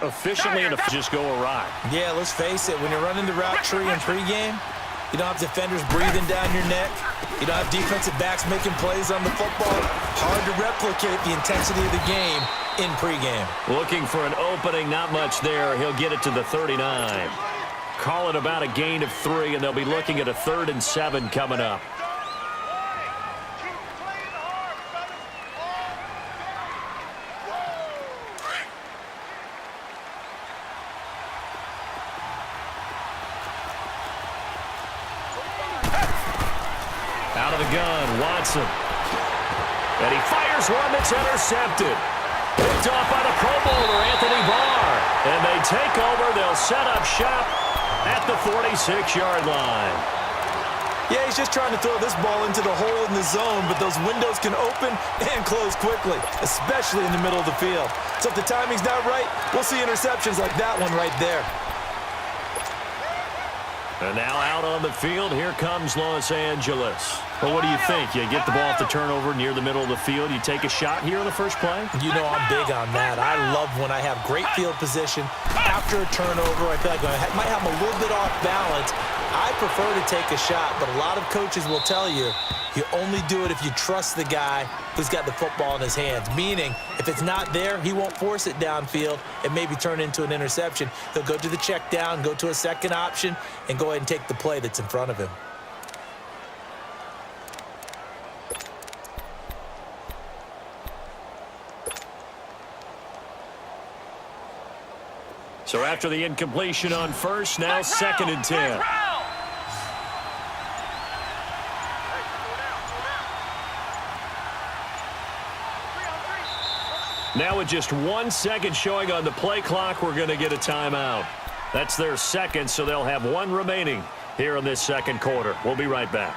efficiently and just go awry. Yeah, let's face it. When you're running the route tree in pregame, you don't have defenders breathing down your neck. You don't have defensive backs making plays on the football. Hard to replicate the intensity of the game in pregame. Looking for an opening, not much there. He'll get it to the 39. Call it about a gain of 3, and they'll be looking at a 3rd and 7 coming up. Out of the gun, Watson. And he fires one that's intercepted. Picked off by the Pro Bowler, Anthony Barr. And they take over. They'll set up shop at the 46-yard line. Yeah, he's just trying to throw this ball into the hole in the zone, but those windows can open and close quickly, especially in the middle of the field. So if the timing's not right, we'll see interceptions like that one right there. And now out on the field, here comes Los Angeles. Well, what do you think? You get the ball off the turnover near the middle of the field. You take a shot here on the first play? You know I'm big on that. I love when I have great field position after a turnover. I feel like I might have a little bit off balance. I prefer to take a shot, but a lot of coaches will tell you, you only do it if you trust the guy who's got the football in his hands. Meaning, if it's not there, he won't force it downfield and maybe turn into an interception. He'll go to the check down, go to a second option, and go ahead and take the play that's in front of him. So after the incompletion on first, now 2nd and 10. Now with just 1 second showing on the play clock, we're going to get a timeout. That's their second, so they'll have 1 remaining here in this second quarter. We'll be right back.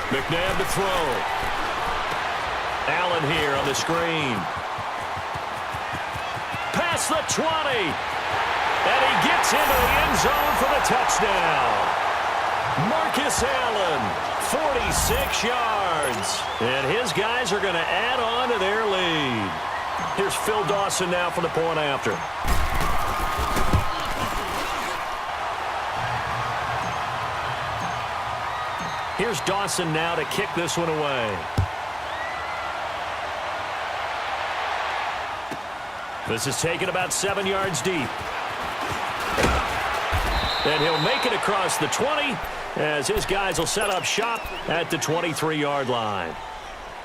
McNabb to throw. Allen here on the screen. Past the 20. And he gets into the end zone for the touchdown. Marcus Allen, 46 yards. And his guys are going to add on to their lead. Here's Phil Dawson now for the point after. Here's Dawson now to kick this one away. This is taken about 7 yards deep. And he'll make it across the 20 as his guys will set up shop at the 23-yard line.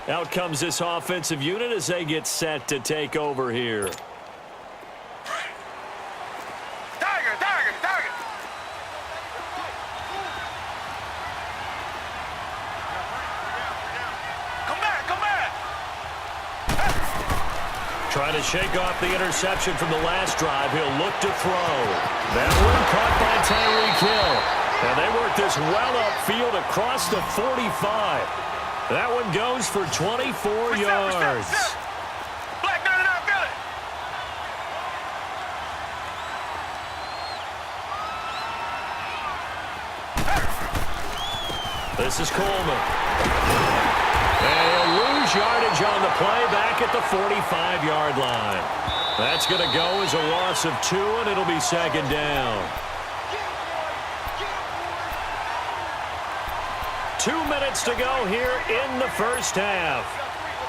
Out comes this offensive unit as they get set to take over here. Trying to shake off the interception from the last drive. He'll look to throw. That one caught by Tyreek Hill. And they work this well upfield across the 45. That one goes for 24 yards. Black 99, got it. This is Coleman. And he'll lose yardage on the play back at the 45-yard line. That's going to go as a loss of 2, and it'll be 2nd down. 2 minutes to go here in the first half.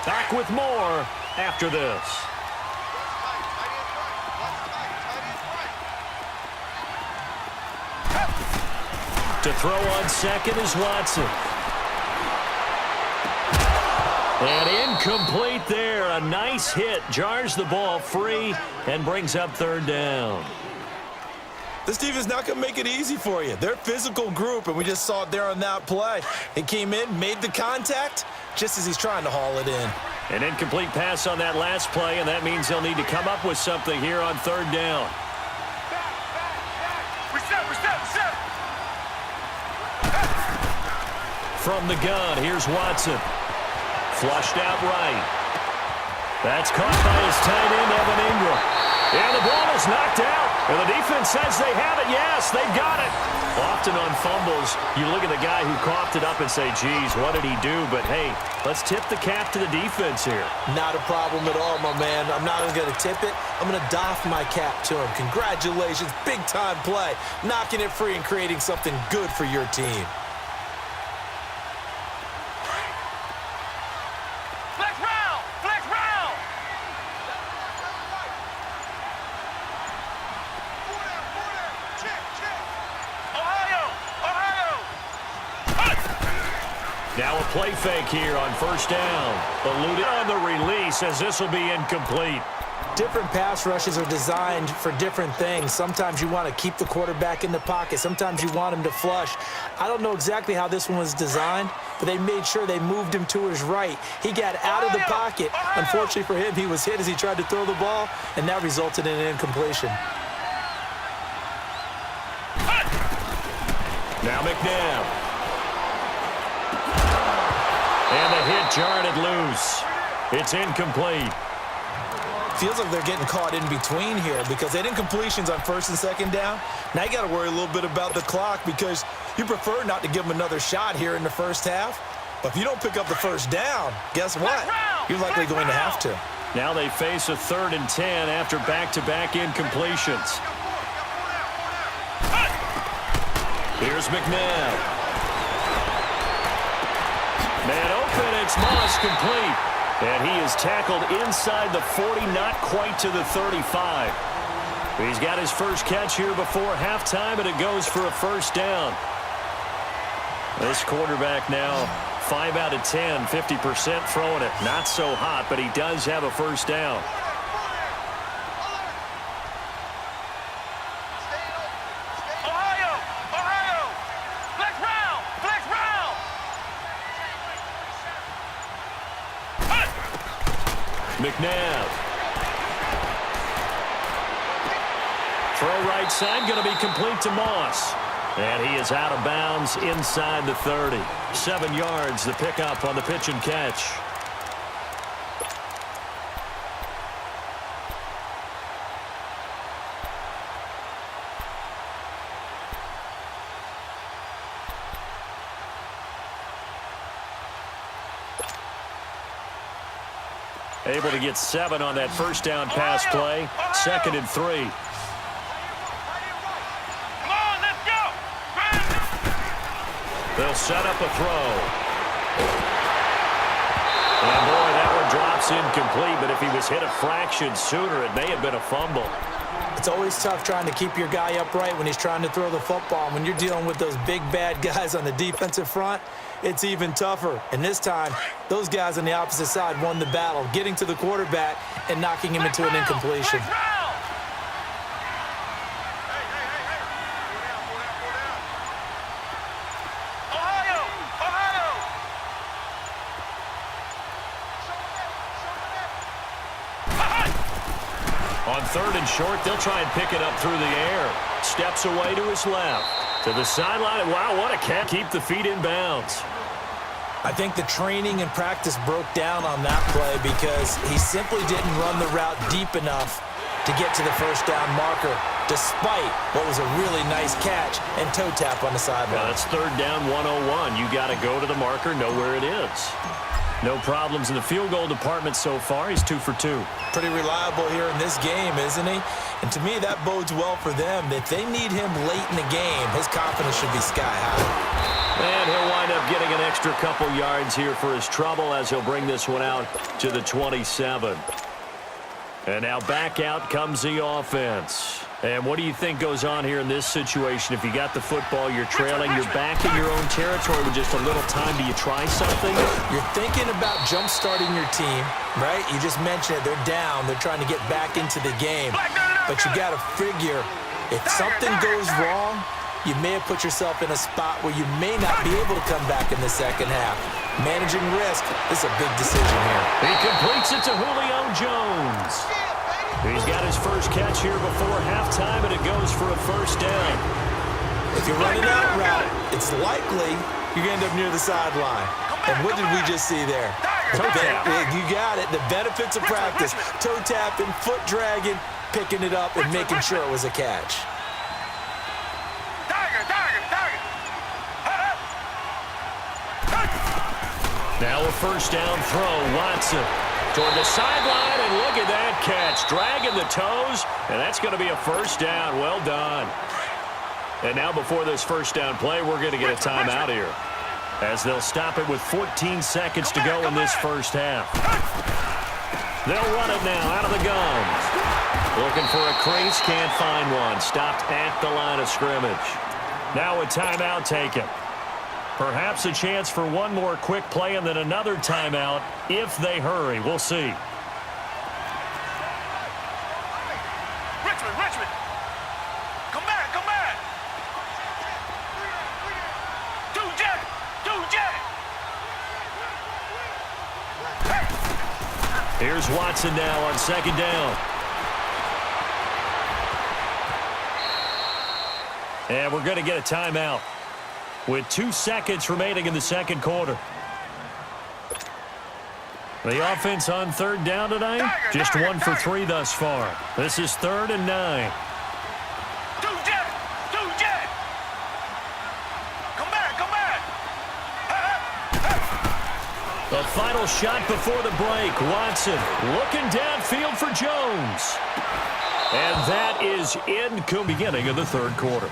Back with more after this. To throw on second is Watson. And incomplete there. A nice hit. Jars the ball free and brings up 3rd down. This defense is not going to make it easy for you. They're a physical group, and we just saw it there on that play. He came in, made the contact, just as he's trying to haul it in. An incomplete pass on that last play, and that means they'll need to come up with something here on 3rd down. From the gun, here's Watson. Flushed out right. That's caught by his tight end, Evan Ingram. And the ball is knocked out. And the defense says they have it. Yes, they've got it. Often on fumbles, you look at the guy who coughed it up and say, geez, what did he do? But, hey, let's tip the cap to the defense here. Not a problem at all, my man. I'm not even going to tip it. I'm going to doff my cap to him. Congratulations. Big-time play. Knocking it free and creating something good for your team. Now a play fake here on first down. Eluded on the release as this will be incomplete. Different pass rushes are designed for different things. Sometimes you want to keep the quarterback in the pocket. Sometimes you want him to flush. I don't know exactly how this one was designed, but they made sure they moved him to his right. He got out of the pocket. Unfortunately for him, he was hit as he tried to throw the ball, and that resulted in an incompletion. Now McNabb. And the hit jarred it loose. It's incomplete. Feels like they're getting caught in between here because they didn't incompletions on first and second down. Now you got to worry a little bit about the clock because you prefer not to give them another shot here in the first half. But if you don't pick up the first down, guess what? You're likely going to have to. Now they face a 3rd and 10 after back-to-back incompletions. Here's McNabb. Man open, it's Moss complete. And he is tackled inside the 40, not quite to the 35. He's got his first catch here before halftime, and it goes for a first down. This quarterback now 5 out of 10, 50% throwing it. Not so hot, but he does have a first down. McNabb. Throw right side, going to be complete to Moss. And he is out of bounds inside the 30. 7 yards, the pickup on the pitch and catch. Able to get 7 on that first down pass play. 2nd and 3. Come on, let's go. They'll set up a throw. And boy, that one drops incomplete, but if he was hit a fraction sooner, it may have been a fumble. It's always tough trying to keep your guy upright when he's trying to throw the football. When you're dealing with those big, bad guys on the defensive front, it's even tougher. And this time, those guys on the opposite side won the battle, getting to the quarterback and knocking him into an incompletion. On 3rd and short, they'll try and pick it up through the air. Steps away to his left. To the sideline. Wow, what a catch. Keep the feet in bounds. I think the training and practice broke down on that play because he simply didn't run the route deep enough to get to the first down marker, despite what was a really nice catch and toe tap on the sideline. Well, that's 3rd down 101. You got to go to the marker, know where it is. No problems in the field goal department so far. He's 2 for 2. Pretty reliable here in this game, isn't he? And to me, that bodes well for them. If they need him late in the game, his confidence should be sky high. And he'll wind up getting an extra couple yards here for his trouble as he'll bring this one out to the 27. And now back out comes the offense. And what do you think goes on here in this situation? If you got the football, you're trailing, you're back in your own territory with just a little time. Do you try something? You're thinking about jump-starting your team, right? You just mentioned it. They're down. They're trying to get back into the game. But you got to figure, if something goes wrong, you may have put yourself in a spot where you may not be able to come back in the second half. Managing risk is a big decision here. He completes it to Julio Jones. He's got his first catch here before halftime, and it goes for a first down. If you're running that route, it's likely you're going to end up near the sideline. And what did we just see there? Toe tap. You got it. The benefits of practice. Toe tapping, foot dragging. picking it up and making sure it was a catch. Now a first down throw. Watson toward the sideline, and look at that catch. Dragging the toes, and that's going to be a first down. Well done. And now before this first down play, we're going to get a timeout here, as they'll stop it with 14 seconds to go in this first half. They'll run it now out of the gun. Looking for a crease, can't find one. Stopped at the line of scrimmage. Now a timeout taken. Perhaps a chance for one more quick play and then another timeout if they hurry. We'll see. Richmond. Come back. Two jet. Here's Watson now on second down. And we're going to get a timeout with 2 seconds remaining in the second quarter. The offense on third down tonight, just 1 for 3 thus far. This is 3rd and 9. Two jet. Come back. The final shot before the break. Watson looking downfield for Jones. And that is in the beginning of the third quarter.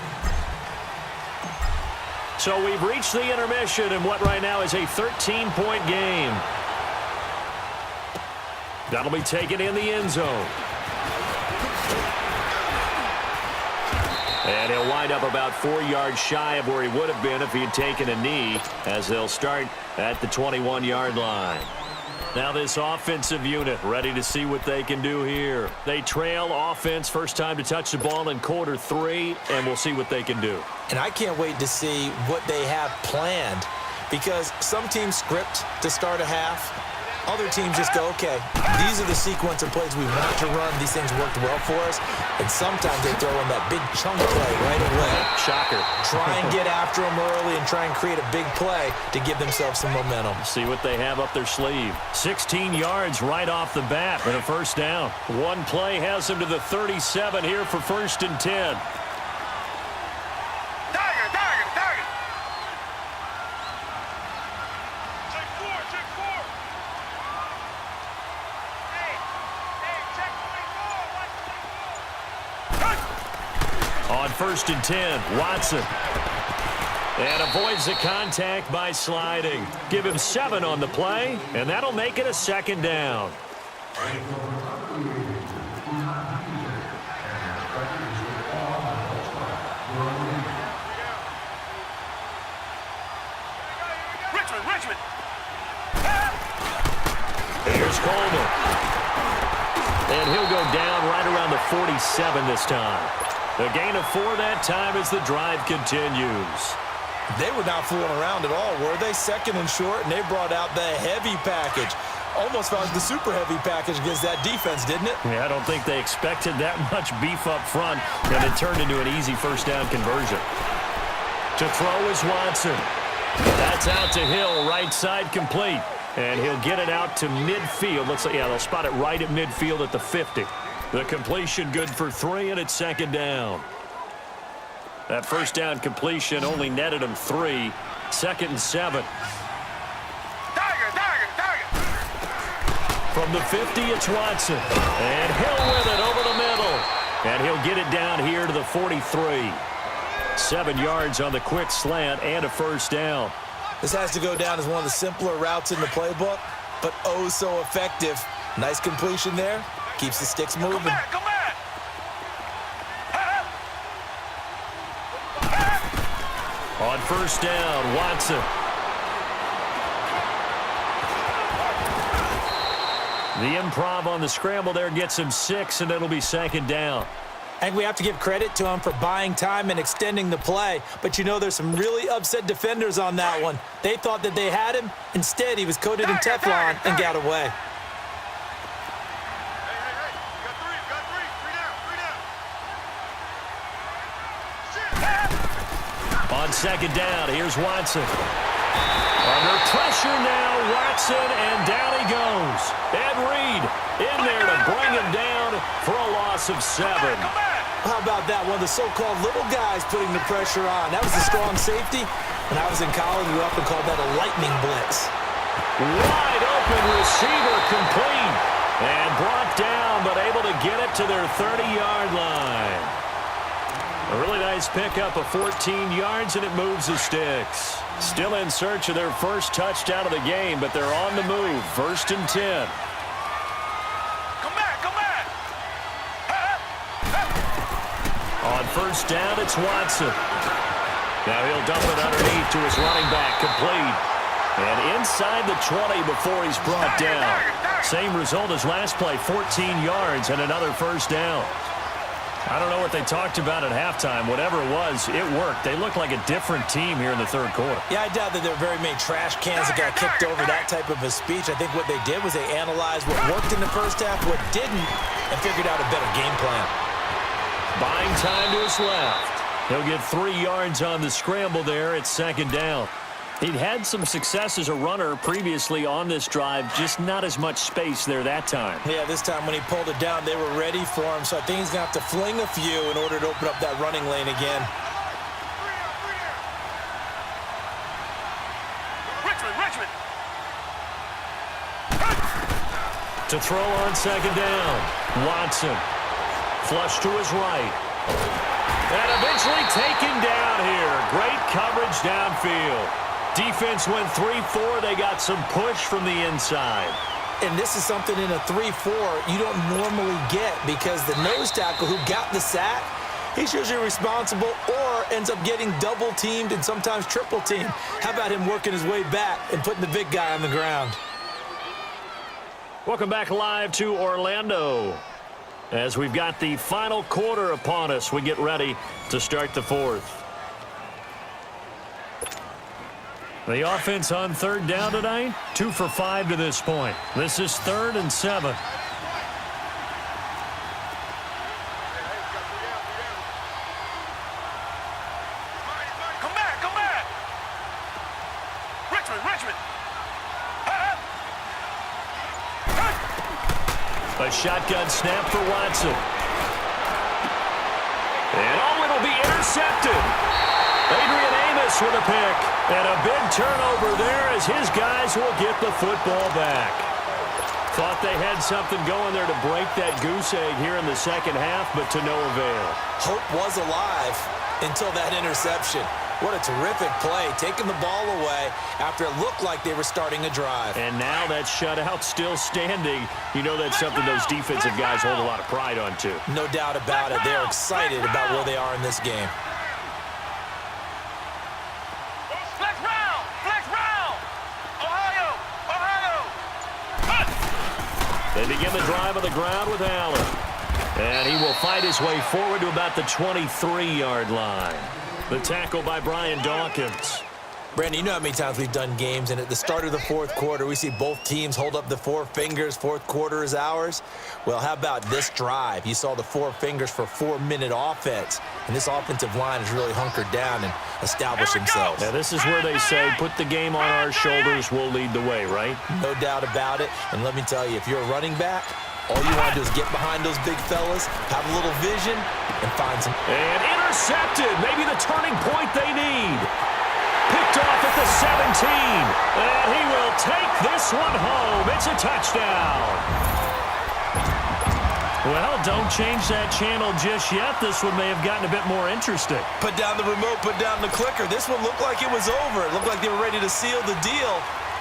So we've reached the intermission in what right now is a 13-point game. That'll be taken in the end zone. And he'll wind up about 4 yards shy of where he would have been if he had taken a knee, as they'll start at the 21-yard line. Now this offensive unit ready to see what they can do here. They trail offense, first time to touch the ball in quarter 3, and we'll see what they can do. And I can't wait to see what they have planned, because some teams script to start a half. Other teams just go, okay, these are the sequence of plays we want to run. These things worked well for us. And sometimes they throw in that big chunk play right away. Shocker. Try and get after them early and try and create a big play to give themselves some momentum. See what they have up their sleeve. 16 yards right off the bat and a first down. One play has them to the 37 here for 1st and 10. On 1st and 10, Watson. And avoids the contact by sliding. Give him 7 on the play, and that'll make it a second down. Richmond. Here's Coleman. And he'll go down right around the 47 this time. A gain of 4 that time as the drive continues. They were not fooling around at all, were they? 2nd and short, and they brought out the heavy package. Almost felt like the super heavy package against that defense, didn't it? Yeah, I don't think they expected that much beef up front, and it turned into an easy first down conversion. To throw is Watson. That's out to Hill, right side complete. And he'll get it out to midfield. Looks like, yeah, they'll spot it right at midfield at the 50. The completion good for 3, and it's second down. That first down completion only netted him 3. 2nd and 7. Tiger. From the 50, it's Watson. And Hill with it over the middle. And he'll get it down here to the 43. 7 yards on the quick slant and a first down. This has to go down as one of the simpler routes in the playbook, but oh so effective. Nice completion there. Keeps the sticks moving. Come back. On first down, Watson. The improv on the scramble there gets him 6, and it'll be second down. And we have to give credit to him for buying time and extending the play. But, you know, there's some really upset defenders on that one. They thought that they had him. Instead, he was coated in Teflon and got away. Three down. On second down, here's Watson. Under pressure now, Watson, and down he goes. Ed Reed in there to bring him down for a loss of 7. How about that? One of the so-called little guys putting the pressure on. That was a strong safety. When I was in college, we often called that a lightning blitz. Wide open receiver complete. And brought down, but able to get it to their 30-yard line. A really nice pickup of 14 yards, and it moves the sticks. Still in search of their first touchdown of the game, but they're on the move. 1st and 10. Come back, come back. On 1st down, it's Watson. Now he'll dump it underneath to his running back, complete. And inside the 20 before he's brought down. Same result as last play, 14 yards and another 1st down. I don't know what they talked about at halftime. Whatever it was, it worked. They looked like a different team here in the 3rd quarter. Yeah, I doubt that there were very many trash cans that got kicked over that type of a speech. I think what they did was they analyzed what worked in the 1st half, what didn't, and figured out a better game plan. Buying time to his left. He'll get 3 yards on the scramble there at 2nd down. He'd had some success as a runner previously on this drive, just not as much space there that time. Yeah, this time when he pulled it down, they were ready for him, so I think he's going to have to fling a few in order to open up that running lane again. Richmond. To throw on 2nd down, Watson. Flush to his right. And eventually taken down here. Great coverage downfield. Defense went 3-4. They got some push from the inside. And this is something in a 3-4 you don't normally get because the nose tackle who got the sack, he's usually responsible or ends up getting double-teamed and sometimes triple-teamed. How about him working his way back and putting the big guy on the ground? Welcome back live to Orlando. As we've got the final quarter upon us, we get ready to start the 4th. The offense on 3rd down tonight, 2 for 5 to this point. This is 3rd and 7. Come back. Richmond. A shotgun snap for Watson. And it'll be intercepted. Adrian Amos with a pick. And a big turnover there as his guys will get the football back. Thought they had something going there to break that goose egg here in the 2nd half, but to no avail. Hope was alive until that interception. What a terrific play, taking the ball away after it looked like they were starting a drive. And now that shutout still standing. You know that's something those defensive guys hold a lot of pride on, too. No doubt about it. They're excited about where they are in this game. They begin the drive on the ground with Allen. And he will fight his way forward to about the 23-yard line. The tackle by Brian Dawkins. Brandon, you know how many times we've done games, and at the start of the 4th quarter, we see both teams hold up the 4 fingers, 4th quarter is ours. Well, how about this drive? You saw the 4 fingers for 4-minute offense, and this offensive line has really hunkered down and established themselves. Now, this is where they say, put the game on our shoulders, we'll lead the way, right? No doubt about it, and let me tell you, if you're a running back, all you want to do is get behind those big fellas, have a little vision, and find some. And intercepted, maybe the turning point they need. Picked off at the 17. And he will take this one home. It's a touchdown. Well, don't change that channel just yet. This one may have gotten a bit more interesting. Put down the remote, put down the clicker. This one looked like it was over. It looked like they were ready to seal the deal.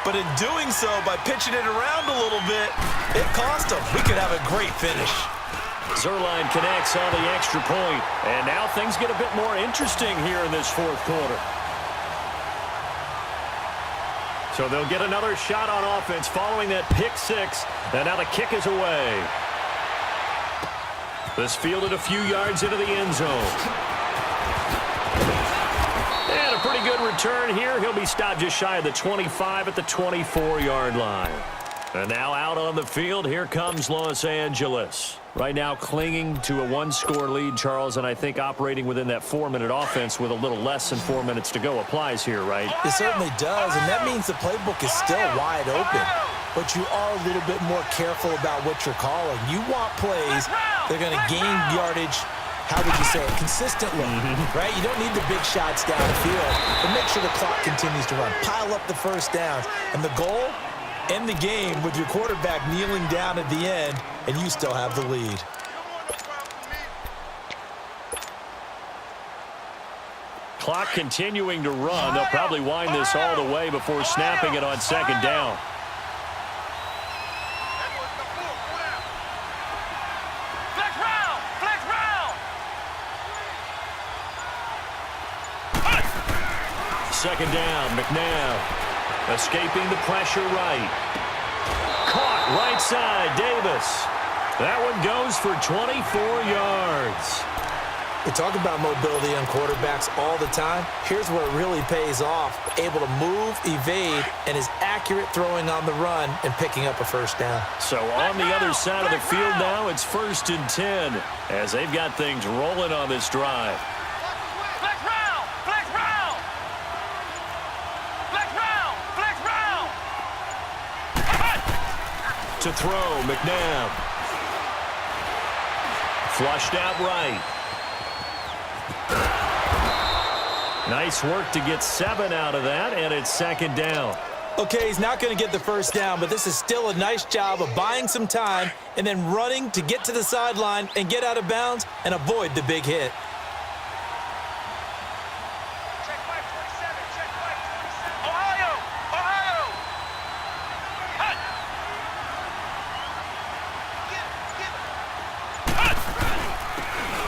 But in doing so, by pitching it around a little bit, it cost them. We could have a great finish. Zerline connects on the extra point. And now things get a bit more interesting here in this 4th quarter. So they'll get another shot on offense following that pick 6. And now the kick is away. This fielded a few yards into the end zone. And a pretty good return here. He'll be stopped just shy of the 25 at the 24-yard line. And now out on the field, here comes Los Angeles. Right now clinging to a one-score lead, Charles, and I think operating within that 4-minute offense with a little less than 4 minutes to go applies here, right? It certainly does, and that means the playbook is still wide open. But you are a little bit more careful about what you're calling. You want plays that are going to gain yardage, how would you say it, consistently, right? You don't need the big shots downfield, but make sure the clock continues to run. Pile up the first downs. And the goal, end the game with your quarterback kneeling down at the end, and you still have the lead. Clock continuing to run. They'll probably wind this all the way before snapping it on second down. Second down, McNabb escaping the pressure right. Caught right side, Davis. That one goes for 24 yards. We talk about mobility on quarterbacks all the time. Here's where it really pays off. Able to move, evade, and is accurate throwing on the run and picking up a first down. So on the other side of the field now, it's 1st and 10 as they've got things rolling on this drive. To throw, McNabb. Flushed out right. Nice work to get 7 out of that, and it's second down. Okay, he's not going to get the first down, but this is still a nice job of buying some time and then running to get to the sideline and get out of bounds and avoid the big hit.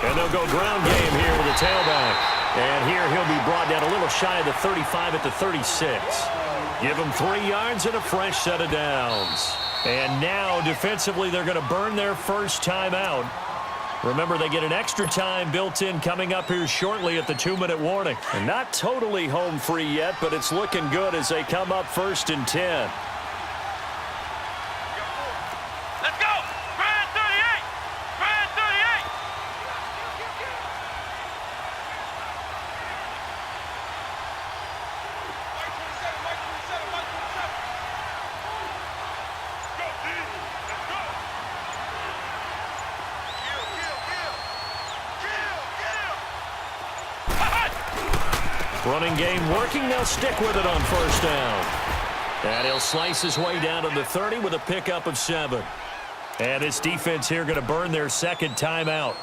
And they'll go ground game here with the tailback. And here he'll be brought down a little shy of the 35 at the 36. Give him 3 yards and a fresh set of downs. And now defensively they're going to burn their first timeout. Remember, they get an extra time built in coming up here shortly at the 2-minute warning. And not totally home free yet, but it's looking good as they come up 1st and 10. Running game working. They'll stick with it on first down. And he'll slice his way down to the 30 with a pickup of 7. And this defense here going to burn their second timeout.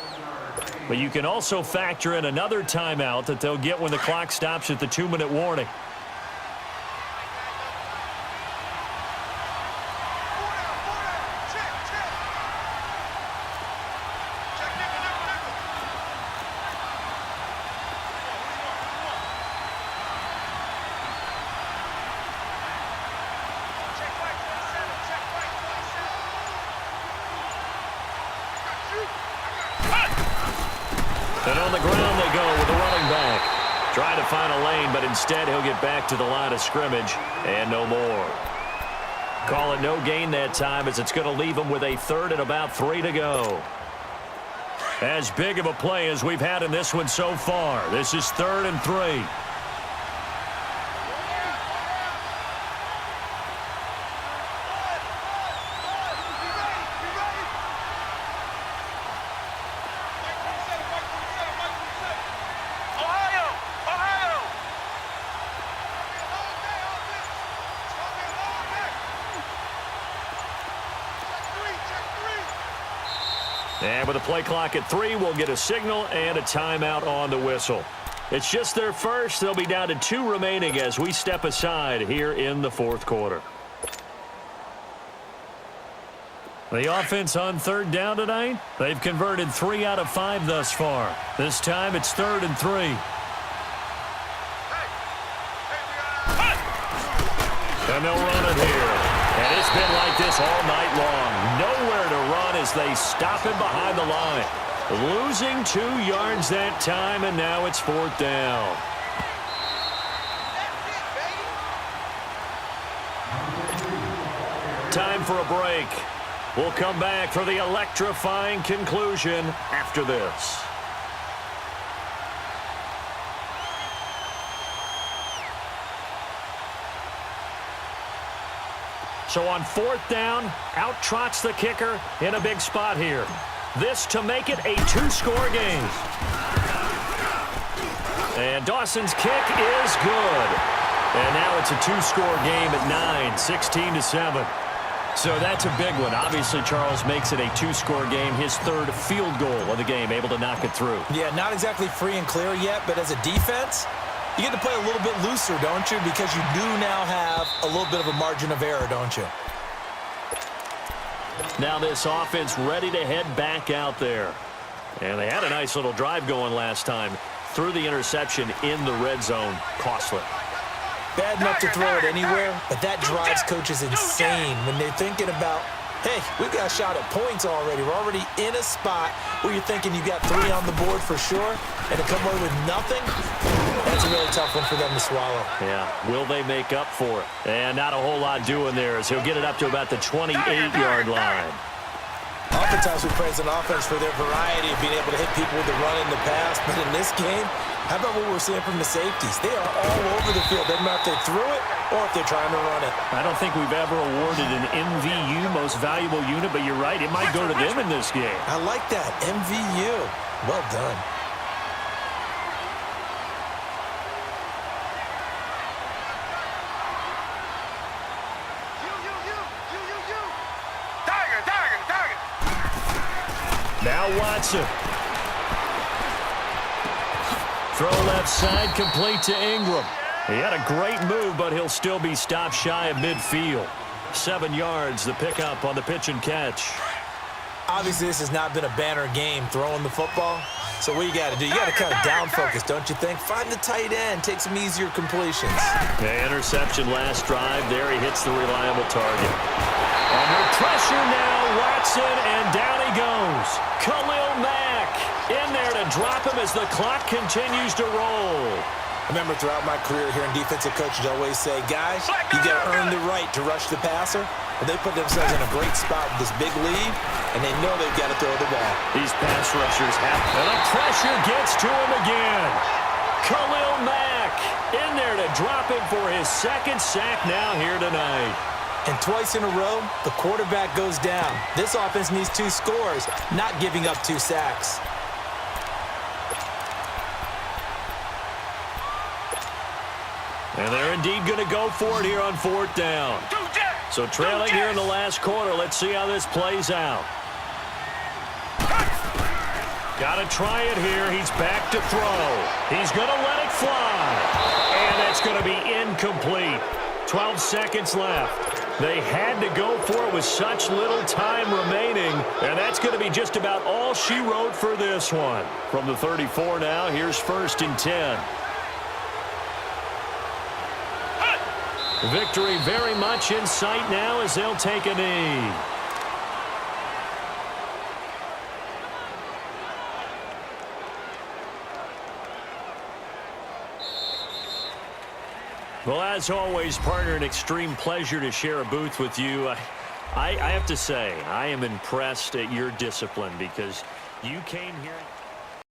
But you can also factor in another timeout that they'll get when the clock stops at the 2-minute warning. And on the ground they go with the running back. Trying to find a lane, but instead he'll get back to the line of scrimmage and no more. Call it no gain that time as it's going to leave him with a 3rd and about 3 to go. As big of a play as we've had in this one so far. This is 3rd and 3. And with a play clock at 3, we'll get a signal and a timeout on the whistle. It's just their first. They'll be down to 2 remaining as we step aside here in the 4th quarter. The offense on 3rd down tonight, they've converted 3 out of 5 thus far. This time it's 3rd and 3. And they'll run it here. And it's been like this all night long. Nowhere to run as they stop him behind the line. Losing 2 yards that time, and now it's 4th down. time for a break. We'll come back for the electrifying conclusion after this. So on 4th down, out trots the kicker in a big spot here. This to make it a 2-score game. And Dawson's kick is good. And now it's a 2-score game at 9, 16-7. So that's a big one. Obviously, Charles makes it a 2-score game. His 3rd field goal of the game, able to knock it through. Yeah, not exactly free and clear yet, but as a defense, you get to play a little bit looser, don't you? Because you do now have a little bit of a margin of error, don't you? Now this offense ready to head back out there. And they had a nice little drive going last time. Threw the interception in the red zone. Costly. Bad enough to throw it anywhere, but that drives coaches insane when they're thinking about, hey, we've got a shot at points already. We're already in a spot where you're thinking you got 3 on the board for sure, and to come away with nothing, that's a really tough one for them to swallow. Yeah, will they make up for it? And not a whole lot doing there as he'll get it up to about the 28-yard line. Oftentimes we praise an offense for their variety of being able to hit people with the run in the pass, but in this game, how about what we're seeing from the safeties? They are all over the field. Doesn't matter if they threw it or if they're trying to run it. I don't think we've ever awarded an MVU, most valuable unit, but you're right, it might go to them in this game. I like that, MVU. Well done. Now Watson. Throw left side, complete to Ingram. He had a great move, but he'll still be stopped shy of midfield. 7 yards, the pickup on the pitch and catch. Obviously, this has not been a banner game throwing the football. So what you got to do? You got to kind of down focus, don't you think? Find the tight end, take some easier completions. The interception last drive. There he hits the reliable target. Under pressure now, Watson, and down he goes. Khalil Mack in there to drop him as the clock continues to roll. I remember throughout my career here in defensive coaches always say, guys, you got to earn the right to rush the passer. And they put themselves in a great spot with this big lead, and they know they've got to throw the ball. These pass rushers have, and the pressure gets to him again. Khalil Mack in there to drop him for his 2nd sack now here tonight. And twice in a row, the quarterback goes down. This offense needs 2 scores, not giving up 2 sacks. And they're indeed going to go for it here on 4th down. So trailing here in the last quarter. Let's see how this plays out. Got to try it here. He's back to throw. He's going to let it fly. And it's going to be incomplete. 12 seconds left. They had to go for it with such little time remaining. And that's going to be just about all she wrote for this one. From the 34 now, here's 1st and 10. Victory very much in sight now as they'll take a knee. Well, as always, partner, an extreme pleasure to share a booth with you. I have to say, I am impressed at your discipline because you came here...